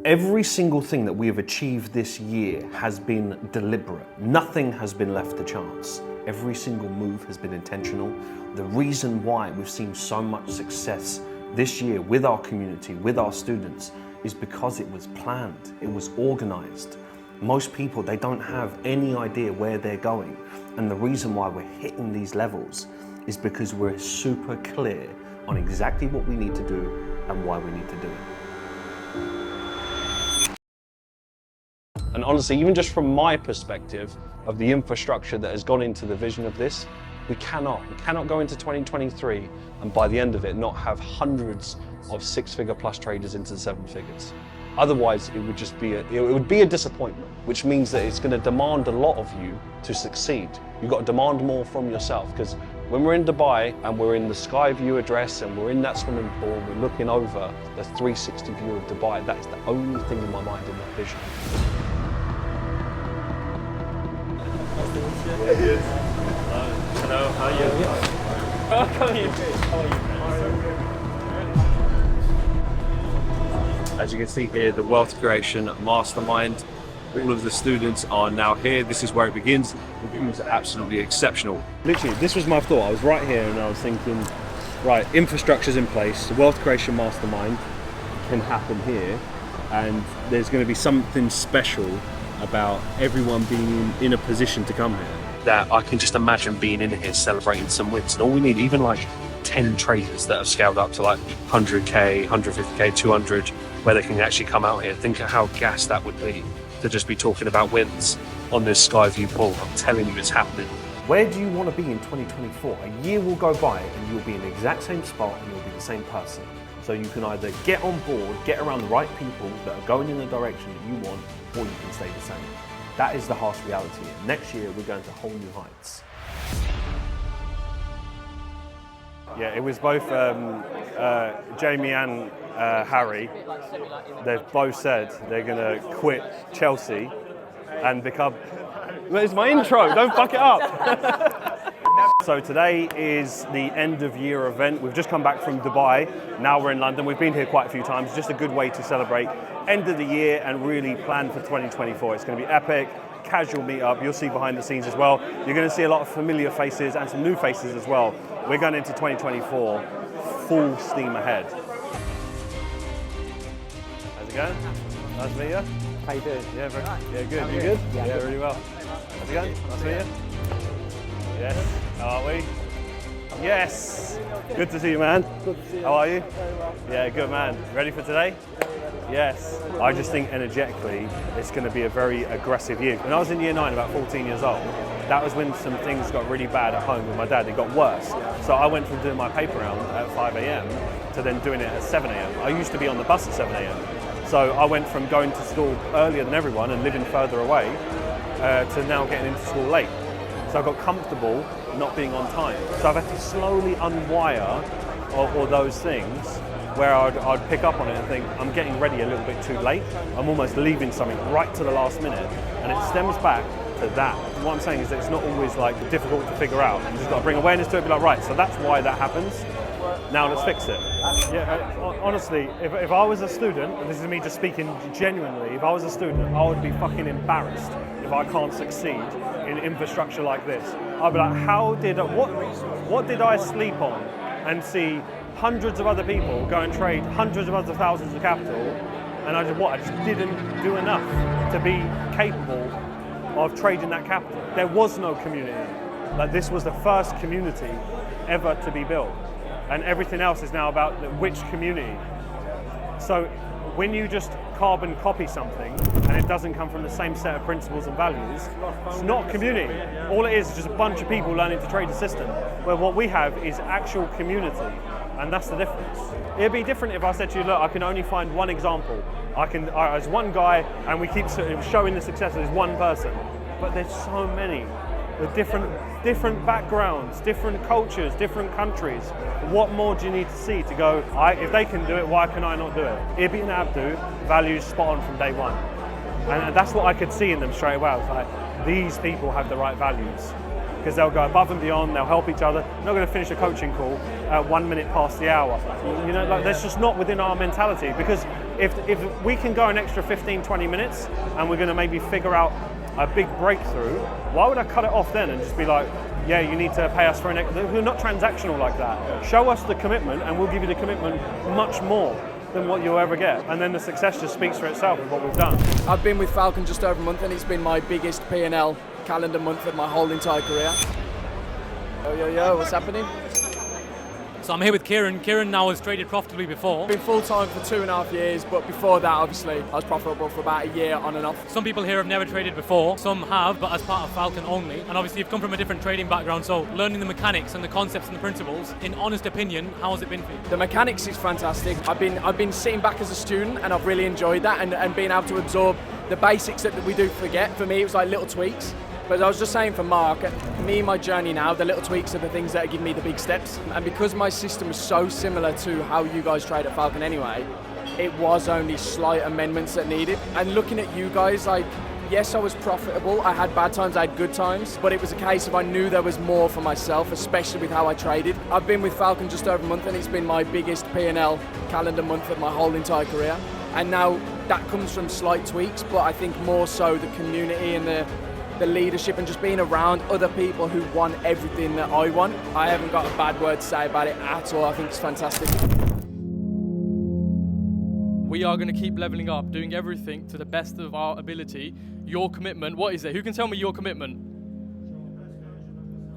Every single thing that we have achieved this year has been deliberate. Nothing has been left to chance. Every single move has been intentional. The reason why we've seen so much success this year with our community, with our students, is because it was planned, it was organized. Most people, they don't have any idea where they're going. And the reason why we're hitting these levels is because we're super clear on exactly what we need to do and why we need to do it. And honestly, even just from my perspective of the infrastructure that has gone into the vision of this, we cannot go into 2023 and by the end of it not have hundreds of six-figure plus traders into seven figures. Otherwise, it would just be a disappointment, which means that it's going to demand a lot of you to succeed. You've got to demand more from yourself, because when we're in Dubai and we're in the sky view address and we're in that swimming pool, we're looking over the 360 view of Dubai. That is the only thing in my mind in that vision. Hello, how are you? How are you? As you can see here, the Wealth Creation Mastermind. All of the students are now here. This is where it begins. The views are absolutely exceptional. Literally, this was my thought. I was right here and I was thinking, right, infrastructure's in place, the Wealth Creation Mastermind can happen here, and there's going to be something special about everyone being in a position to come here. That I can just imagine being in here celebrating some wins. And all we need, even like 10 traders that have scaled up to like 100K, 150K, 200, where they can actually come out here. Think of how gassed that would be to just be talking about wins on this Skyview pool. I'm telling you, it's happening. Where do you want to be in 2024? A year will go by and you'll be in the exact same spot and you'll be the same person. So you can either get on board, get around the right people that are going in the direction that you want, or you can stay the same. That is the harsh reality. Next year, we're going to whole new heights. Yeah, it was both Jamie and Harry. They've both said they're going to quit Chelsea and become... It's my intro, don't fuck it up. So today is the end of year event. We've just come back from Dubai. Now we're in London. We've been here quite a few times. It's just a good way to celebrate end of the year and really plan for 2024. It's going to be epic, casual meetup. You'll see behind the scenes as well. You're going to see a lot of familiar faces and some new faces as well. We're going into 2024 full steam ahead. How's it going? Nice to meet you. How you doing? Yeah, good. You good? Yeah, really well. How's it going? Nice to meet you. Yes. How are we? Yes. Good to see you, man. Good to see you. How are you? Very well. Yeah, good, man. Ready for today? Yes. I just think energetically, it's going to be a very aggressive year. When I was in year 9, about 14 years old, that was when some things got really bad at home with my dad. It got worse. So I went from doing my paper round at 5 a.m. to then doing it at 7 a.m. I used to be on the bus at 7 a.m. So I went from going to school earlier than everyone and living further away to now getting into school late. So I got comfortable not being on time. So I've had to slowly unwire all those things where I'd pick up on it and think, I'm getting ready a little bit too late. I'm almost leaving something right to the last minute. And it stems back to that. What I'm saying is that it's not always like difficult to figure out. You just got to bring awareness to it and be like, right, so that's why that happens. Now let's fix it. Yeah, honestly, if I was a student, and this is me just speaking genuinely, if I was a student, I would be fucking embarrassed if I can't succeed in infrastructure like this. I'd be like, what did I sleep on and see hundreds of other people go and trade hundreds of other thousands of capital, and I just didn't do enough to be capable of trading that capital. There was no community. Like, this was the first community ever to be built. And everything else is now about which community. So when you just carbon copy something and it doesn't come from the same set of principles and values, it's not community. All it is just a bunch of people learning to trade the system. Where what we have is actual community, and that's the difference. It'd be different if I said to you, look, I can only find one example. As one guy, and we keep showing the success as one person. But there's so many. With different backgrounds, different cultures, different countries. What more do you need to see to go, if they can do it, why can I not do it? Ibi and Abdu, values spot on from day one. And that's what I could see in them straight away. I was like, these people have the right values. Because they'll go above and beyond, they'll help each other. They're not going to finish a coaching call at 1 minute past the hour. You know, like, that's just not within our mentality, because if we can go an extra 15, 20 minutes and we're going to maybe figure out a big breakthrough, why would I cut it off then and just be like, yeah, you need to pay us for we're not transactional like that. Show us the commitment and we'll give you the commitment much more than what you'll ever get. And then the success just speaks for itself with what we've done. I've been with Falcon just over a month and it's been my biggest P&L calendar month of my whole entire career. Yo, what's happening? So I'm here with Kieran. Kieran now has traded profitably before. Been full-time for 2.5 years, but before that, obviously, I was profitable for about a year on and off. Some people here have never traded before, some have, but as part of Falcon only. And obviously you've come from a different trading background, so learning the mechanics and the concepts and the principles, in honest opinion, how has it been for you? The mechanics is fantastic. I've been sitting back as a student and I've really enjoyed that and being able to absorb the basics that we do forget. For me, it was like little tweaks. But I was just saying for Mark, me and my journey now, the little tweaks are the things that give me the big steps. And because my system is so similar to how you guys trade at Falcon anyway, it was only slight amendments that needed. And looking at you guys, like, yes, I was profitable. I had bad times, I had good times, but it was a case of I knew there was more for myself, especially with how I traded. I've been with Falcon just over a month and it's been my biggest P&L calendar month of my whole entire career. And now that comes from slight tweaks, but I think more so the community and the leadership and just being around other people who want everything that I want. I haven't got a bad word to say about it at all. I think it's fantastic. We are going to keep leveling up, doing everything to the best of our ability. Your commitment, what is it? Who can tell me your commitment?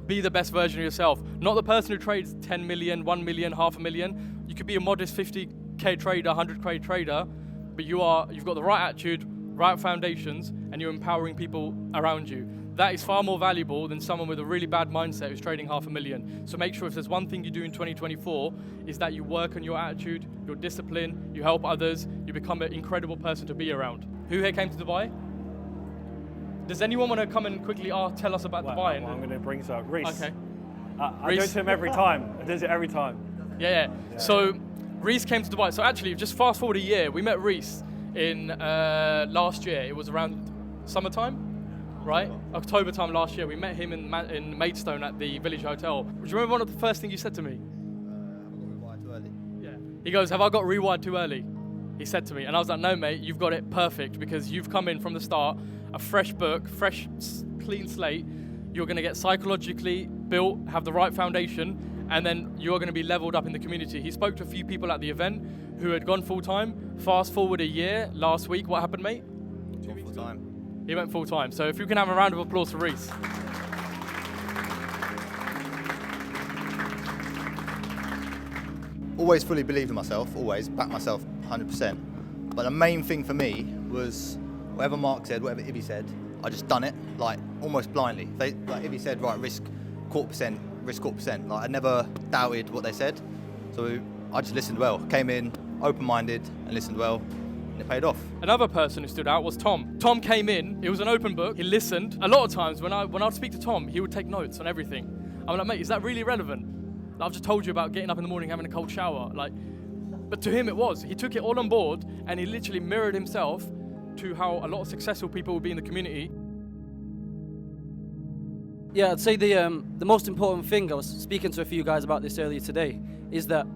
Be the best version of yourself. Not the person who trades 10 million, 1 million, half a million. You could be a modest 50k trader, 100k trader, but you've got the right attitude, right foundations, and you're empowering people around you. That is far more valuable than someone with a really bad mindset who's trading 500,000. So make sure if there's one thing you do in 2024 is that you work on your attitude, your discipline, you help others, you become an incredible person to be around. Who here came to Dubai? Does anyone want to come and quickly tell us about Dubai? I'm going to bring this up. Reese. Okay. I do it to him every time. I do it every time. Yeah. So Reese came to Dubai. So actually, just fast forward a year, we met Reese in last year. It was around summertime, right? October time last year. We met him in Maidstone at the Village Hotel. Do you remember one of the first things you said to me? Have I got rewired too early? Yeah. He goes, have I got rewired too early? He said to me. And I was like, no, mate, you've got it perfect because you've come in from the start, a fresh book, fresh, clean slate. You're going to get psychologically built, have the right foundation, and then you're going to be leveled up in the community. He spoke to a few people at the event who had gone full-time. Fast forward a year, last week, what happened, mate? Full-time. He went full-time. So if you can have a round of applause for Reese. Always fully believed in myself, always, backed myself 100%. But the main thing for me was whatever Mark said, whatever Ibby said, I just done it, like, almost blindly. Like Ibby said, right, risk 0.25%, Like, I never doubted what they said. So I just listened well. Came in, open-minded, and listened well. And it paid off. Another person who stood out was Tom. Tom came in, it was an open book, he listened. A lot of times when I'd speak to Tom, he would take notes on everything. I'm like, mate, is that really relevant? I've just told you about getting up in the morning, having a cold shower. But to him it was. He took it all on board and he literally mirrored himself to how a lot of successful people would be in the community. Yeah, I'd say the most important thing, I was speaking to a few guys about this earlier today, is that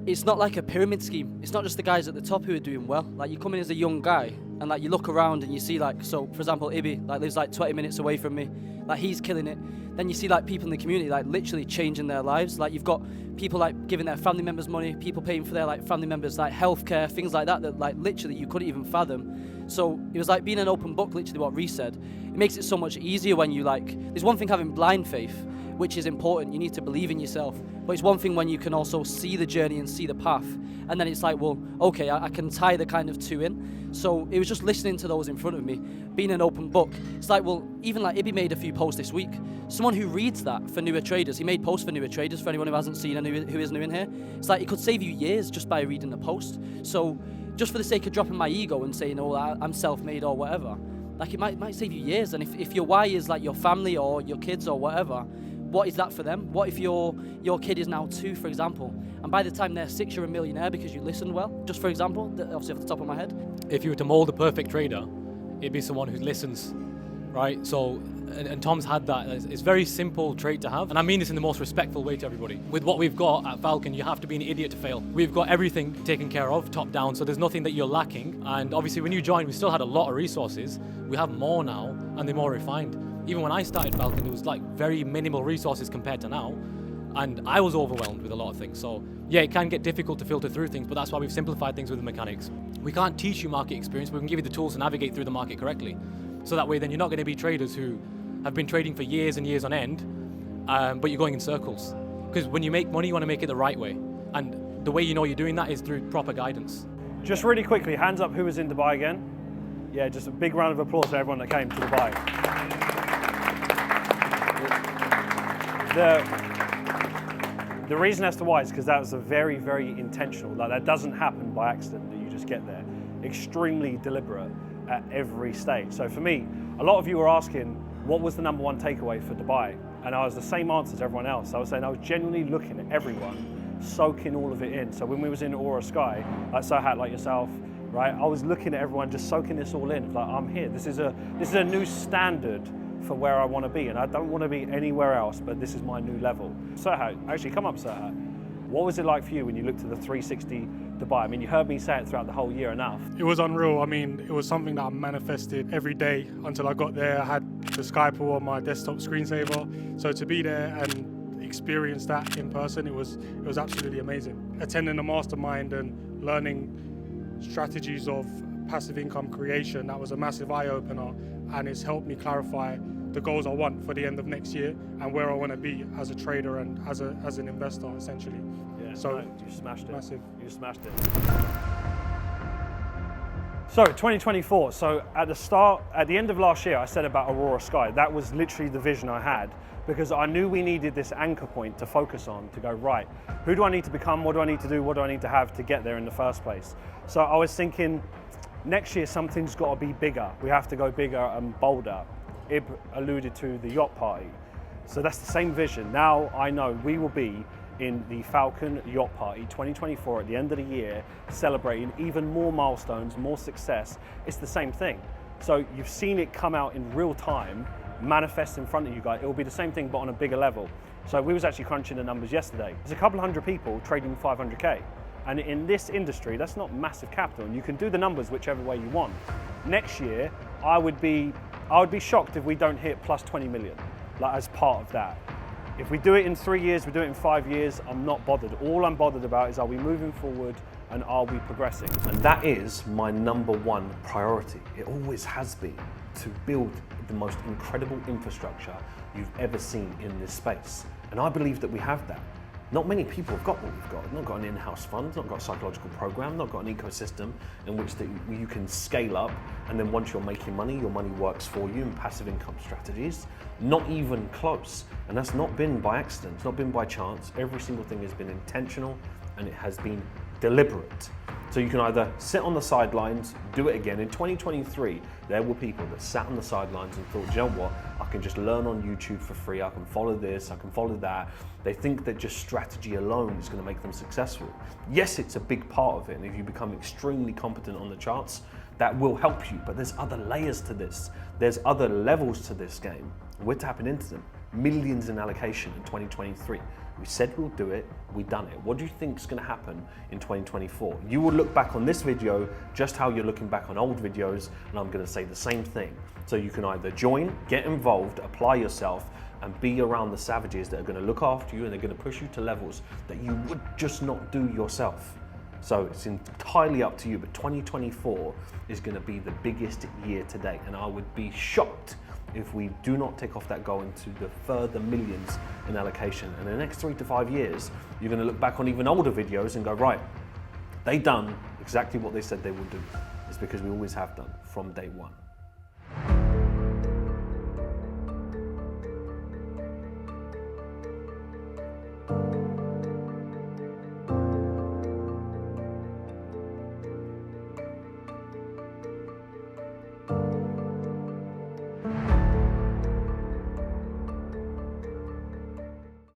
it's not like a pyramid scheme. It's not just the guys at the top who are doing well. Like, you come in as a young guy and like you look around and you see like, so for example, Ibby lives like 20 minutes away from me. Like, he's killing it. Then you see like people in the community like literally changing their lives. Like, you've got people like giving their family members money, people paying for their like family members like healthcare, things like that like literally you couldn't even fathom. So it was like being an open book, literally what Reese said. It makes it so much easier when you there's one thing having blind faith, which is important. You need to believe in yourself. But it's one thing when you can also see the journey and see the path. And then it's like, well, okay, I can tie the kind of two in. So it was just listening to those in front of me, being an open book. It's like, well, even like Ibby made a few posts this week. Someone who reads that for newer traders, he made posts for newer traders, for anyone who hasn't seen and who is new in here. It's like, it could save you years just by reading the post. So just for the sake of dropping my ego and saying, oh, I'm self-made or whatever, like it might save you years. And if your why is like your family or your kids or whatever, what is that for them? What if your kid is now 2, for example, and by the time they're 6, you're a millionaire because you listened well? Just for example, obviously off the top of my head. If you were to mold a perfect trader, it'd be someone who listens, right? So and Tom's had that. It's a very simple trait to have, and I mean this in the most respectful way to everybody. With what we've got at Falcon, you have to be an idiot to fail. We've got everything taken care of, top down, so there's nothing that you're lacking. And obviously when you joined, we still had a lot of resources. We have more now, and they're more refined. Even when I started Falcon, there was like very minimal resources compared to now, and I was overwhelmed with a lot of things. So yeah, it can get difficult to filter through things, but that's why we've simplified things with the mechanics. We can't teach you market experience, but we can give you the tools to navigate through the market correctly. So that way then you're not going to be traders who have been trading for years and years on end, but you're going in circles. Because when you make money, you want to make it the right way. And the way you know you're doing that is through proper guidance. Just really quickly, hands up who was in Dubai again. Yeah, just a big round of applause for everyone that came to Dubai. The reason as to why is because that was a very, very intentional. Like, that doesn't happen by accident, that you just get there. Extremely deliberate at every stage. So for me, a lot of you were asking, what was the #1 takeaway for Dubai? And I was the same answer as everyone else. I was saying I was genuinely looking at everyone, soaking all of it in. So when we was in Aura Sky, like Sohat, like yourself, right? I was looking at everyone, just soaking this all in. Like, I'm here. This is a new standard for where I want to be, and I don't want to be anywhere else, but this is my new level. Sohat, actually come up, Sohat. What was it like for you when you looked at the 360 Dubai? I mean, you heard me say it throughout the whole year enough. It was unreal. I mean, it was something that I manifested every day until I got there. I had the Sky Pool on my desktop screensaver. So to be there and experience that in person, it was absolutely amazing. Attending the mastermind and learning strategies of passive income creation, that was a massive eye-opener, and it's helped me clarify the goals I want for the end of next year and where I want to be as a trader and as an investor, essentially. Yeah, so no, you smashed it. Massive. You smashed it. So 2024. So at the end of last year, I said about Aurora Sky. That was literally the vision I had, because I knew we needed this anchor point to focus on, to go, right, who do I need to become? What do I need to do? What do I need to have to get there in the first place? So I was thinking, next year something's got to be bigger. We have to go bigger and bolder. Ib alluded to the yacht party. So that's the same vision. Now I know we will be in the Falcon Yacht Party 2024 at the end of the year, celebrating even more milestones, more success. It's the same thing. So you've seen it come out in real time, manifest in front of you guys. It will be the same thing, but on a bigger level. So we was actually crunching the numbers yesterday. There's a couple hundred people trading 500K. And in this industry, that's not massive capital, and you can do the numbers whichever way you want. Next year, I would be shocked if we don't hit plus 20 million, like, as part of that. If we do it in 3 years, we do it in 5 years, I'm not bothered. All I'm bothered about is, are we moving forward and are we progressing? And that is my #1 priority. It always has been, to build the most incredible infrastructure you've ever seen in this space. And I believe that we have that. Not many people have got what we've got. Not got an in-house fund, not got a psychological program, not got an ecosystem in which you can scale up, and then once you're making money, your money works for you in passive income strategies. Not even close. And that's not been by accident, it's not been by chance. Every single thing has been intentional, and it has been deliberate. So you can either sit on the sidelines, do it again. In 2023, there were people that sat on the sidelines and thought, you know what, I can just learn on YouTube for free, I can follow this, I can follow that. They think that just strategy alone is going to make them successful. Yes, it's a big part of it, and if you become extremely competent on the charts, that will help you, but there's other layers to this. There's other levels to this game. We're tapping into them. Millions in allocation in 2023. We said we'll do it, we've done it. What do you think is going to happen in 2024? You will look back on this video just how you're looking back on old videos, and I'm going to say the same thing. So you can either join, get involved, apply yourself, and be around the savages that are going to look after you and they're going to push you to levels that you would just not do yourself. So it's entirely up to you, but 2024 is going to be the biggest year to date, and I would be shocked if we do not take off that goal into the further millions in allocation. And in the next 3 to 5 years, you're going to look back on even older videos and go, right, they done exactly what they said they would do. It's because we always have done from day one.